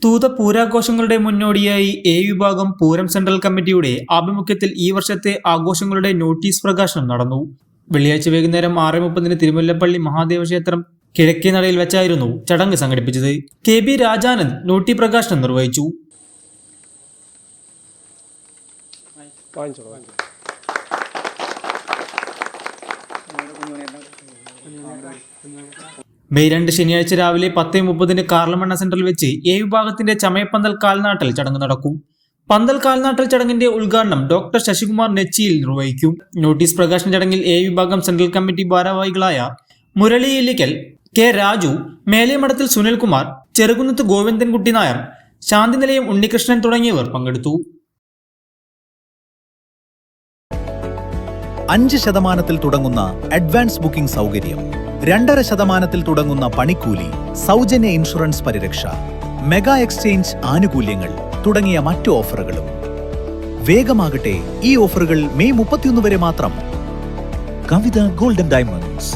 തൂത പൂരാഘോഷങ്ങളുടെ മുന്നോടിയായി വിഭാഗം പൂരം സെൻട്രൽ കമ്മിറ്റിയുടെ ആഭിമുഖ്യത്തിൽ ഈ വർഷത്തെ ആഘോഷങ്ങളുടെ നോട്ടീസ് പ്രകാശനം നടന്നു. വെള്ളിയാഴ്ച വൈകുന്നേരം 6:30 തിരുമുല്ലപ്പള്ളി മഹാദേവക്ഷേത്രം കിഴക്കേ നടയിൽ വെച്ചായിരുന്നു ചടങ്ങ് സംഘടിപ്പിച്ചത്. KB രാജാനന്ദ് നോട്ടി പ്രകാശനം നിർവഹിച്ചു. മെയ് 2 ശനിയാഴ്ച രാവിലെ 10:30 കാർലമണ്ണ സെന്ററിൽ വെച്ച് വിഭാഗത്തിന്റെ ചമയപ്പന്തൽ കാൽനാട്ടൽ ചടങ്ങ് നടക്കും. പന്തൽ കാൽനാട്ടൽ ചടങ്ങിന്റെ ഉദ്ഘാടനം ഡോക്ടർ ശശികുമാർ നെച്ചിയിൽ നിർവഹിക്കും. നോട്ടീസ് പ്രകാശന ചടങ്ങിൽ വിഭാഗം സെൻട്രൽ കമ്മിറ്റി ഭാരവാഹികളായ മുരളി ഇല്ലിക്കൽ, K രാജു, മേലേമഠത്തിൽ സുനിൽകുമാർ, ചെറുകുന്നത്ത് ഗോവിന്ദൻകുട്ടി നായർ, ശാന്തിനിലയം ഉണ്ണികൃഷ്ണൻ തുടങ്ങിയവർ പങ്കെടുത്തു. 5% തുടങ്ങുന്ന അഡ്വാൻസ് ബുക്കിംഗ് സൗകര്യം, 2.5% തുടങ്ങുന്ന പണിക്കൂലി, സൗജന്യ ഇൻഷുറൻസ് പരിരക്ഷ, മെഗാ എക്സ്ചേഞ്ച് ആനുകൂല്യങ്ങൾ തുടങ്ങിയ മറ്റു ഓഫറുകളും. വേഗമാകട്ടെ, ഈ ഓഫറുകൾ മെയ് 31 വരെ മാത്രം. കവിത ഗോൾഡൻ ഡയമണ്ട്സ്.